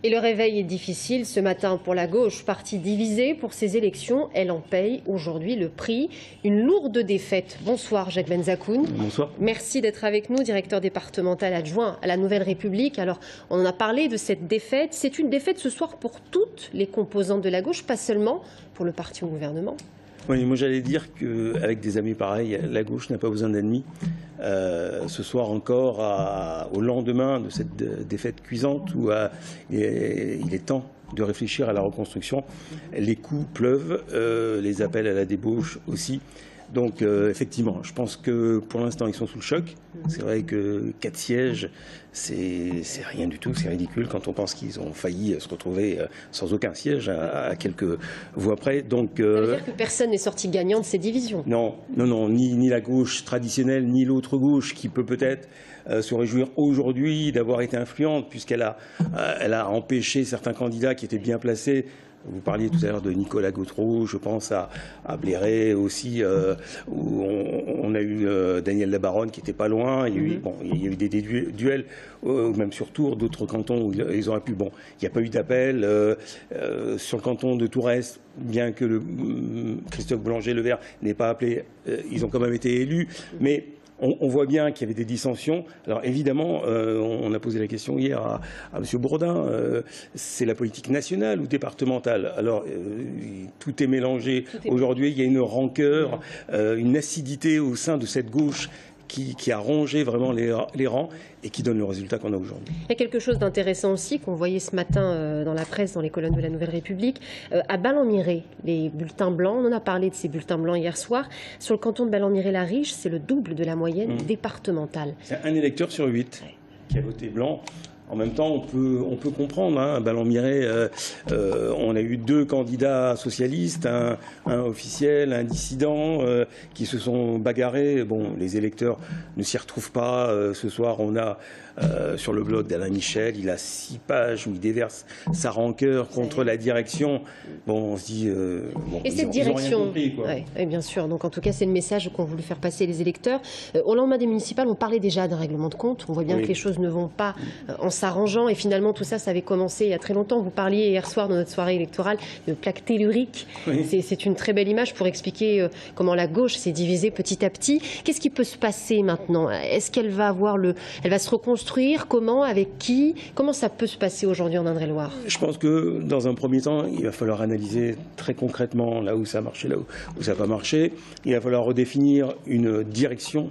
Et le réveil est difficile ce matin pour la gauche, parti divisé pour ces élections. Elle en paye aujourd'hui le prix. Une lourde défaite. Bonsoir Jacques Benzakoun. Bonsoir. Merci d'être avec nous, directeur départemental adjoint à la Nouvelle République. Alors, on en a parlé de cette défaite. C'est une défaite ce soir pour toutes les composantes de la gauche, pas seulement pour le parti au gouvernement. Oui, moi j'allais dire qu'avec des amis pareils, la gauche n'a pas besoin d'ennemis. Ce soir encore, au lendemain de cette défaite cuisante, où il est temps de réfléchir à la reconstruction. Les coups pleuvent, les appels à la débauche aussi. Donc effectivement, je pense que pour l'instant ils sont sous le choc. C'est vrai que 4 sièges, c'est rien du tout, c'est ridicule quand on pense qu'ils ont failli se retrouver sans aucun siège à quelques voix près. Donc, ça veut dire que personne n'est sorti gagnant de ces divisions? Non, ni la gauche traditionnelle, ni l'autre gauche qui peut peut-être se réjouir aujourd'hui d'avoir été influente puisqu'elle a empêché certains candidats qui étaient bien placés. Vous parliez tout à l'heure de Nicolas Gautreau, je pense à Bléré aussi, où on a eu Daniel Labaronne qui n'était pas loin. Il y a eu des duels, même sur Tours, d'autres cantons où ils auraient pu. Bon, il n'y a pas eu d'appel. Sur le canton de Tours-Est, bien que Christophe Boulanger-Levert n'ait pas appelé, ils ont quand même été élus. Mais on voit bien qu'il y avait des dissensions. Alors évidemment, on a posé la question hier à M. Bourdin, c'est la politique nationale ou départementale? Alors tout est mélangé. Aujourd'hui, il y a une rancœur, une acidité au sein de cette gauche qui a rongé vraiment les rangs et qui donne le résultat qu'on a aujourd'hui. Il y a quelque chose d'intéressant aussi qu'on voyait ce matin dans la presse, dans les colonnes de la Nouvelle République. À Ballon-Miré, les bulletins blancs, on en a parlé de ces bulletins blancs hier soir. Sur le canton de Ballon-Miré-la-Riche, c'est le double de la moyenne départementale. C'est un électeur sur 8 qui a voté blanc. En même temps, on peut comprendre. À Ballon-Miré, on a eu 2 candidats socialistes, un officiel, un dissident, qui se sont bagarrés. Bon, les électeurs ne s'y retrouvent pas. Ce soir, on a sur le blog d'Alain Michel, il a 6 pages où il déverse sa rancœur contre la direction. Bon, on se dit, et cette direction, rien compris, quoi. Oui, bien sûr. Donc en tout cas, c'est le message qu'ont voulu faire passer les électeurs. Au lendemain des municipales, on parlait déjà d'un règlement de compte. On voit bien que les choses ne vont pas en s'arrangeant. Et finalement, tout ça, ça avait commencé il y a très longtemps. Vous parliez hier soir dans notre soirée électorale de plaques telluriques. C'est une très belle image pour expliquer comment la gauche s'est divisée petit à petit. Qu'est-ce qui peut se passer maintenant? Est-ce qu'elle va elle va se reconstruire? Comment? Avec qui? Comment ça peut se passer aujourd'hui en Indre-et-Loire? Je pense que dans un premier temps, il va falloir analyser très concrètement là où ça a marché, là où ça n'a pas marché. Il va falloir redéfinir une direction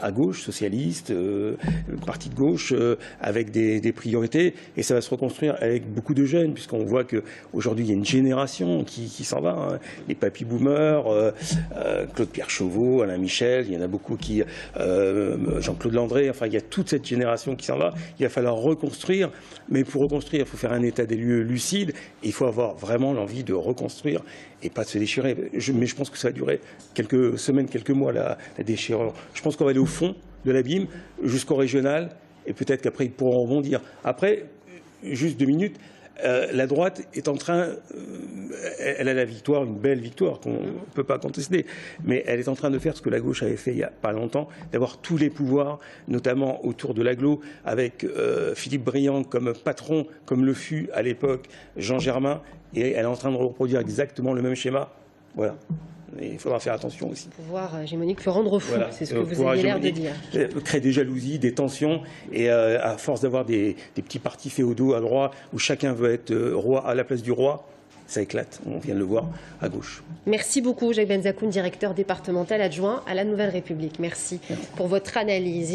à gauche, socialiste, parti de gauche, avec des priorités. Et ça va se reconstruire avec beaucoup de jeunes, puisqu'on voit qu'aujourd'hui, il y a une génération qui s'en va. Les papy-boomers, Claude-Pierre Chauveau, Alain Michel, il y en a beaucoup qui... Jean-Claude Landré, enfin, il y a toute cette génération qui s'en va. Il va falloir reconstruire. Mais pour reconstruire, il faut faire un état des lieux lucide. Il faut avoir vraiment l'envie de reconstruire et pas de se déchirer. Mais je pense que ça va durer quelques semaines, quelques mois, la déchirure. Je pense qu'on va aller au fond de l'abîme jusqu'au régional et peut-être qu'après ils pourront rebondir. Après, juste 2 minutes, la droite est en train, elle a la victoire, une belle victoire qu'on ne peut pas contester, mais elle est en train de faire ce que la gauche avait fait il n'y a pas longtemps, d'avoir tous les pouvoirs, notamment autour de l'agglo, avec Philippe Briand comme patron, comme le fut à l'époque Jean Germain, et elle est en train de reproduire exactement le même schéma. Voilà. Et il faudra faire attention aussi. Le pouvoir hégémonique peut rendre fou, c'est ce que vous avez l'air de dire. Crée des jalousies, des tensions, et à force d'avoir des petits partis féodaux à droite, où chacun veut être roi à la place du roi, ça éclate. On vient de le voir à gauche. Merci beaucoup, Jacques Benzakoun, directeur départemental adjoint à la Nouvelle République. Merci pour votre analyse.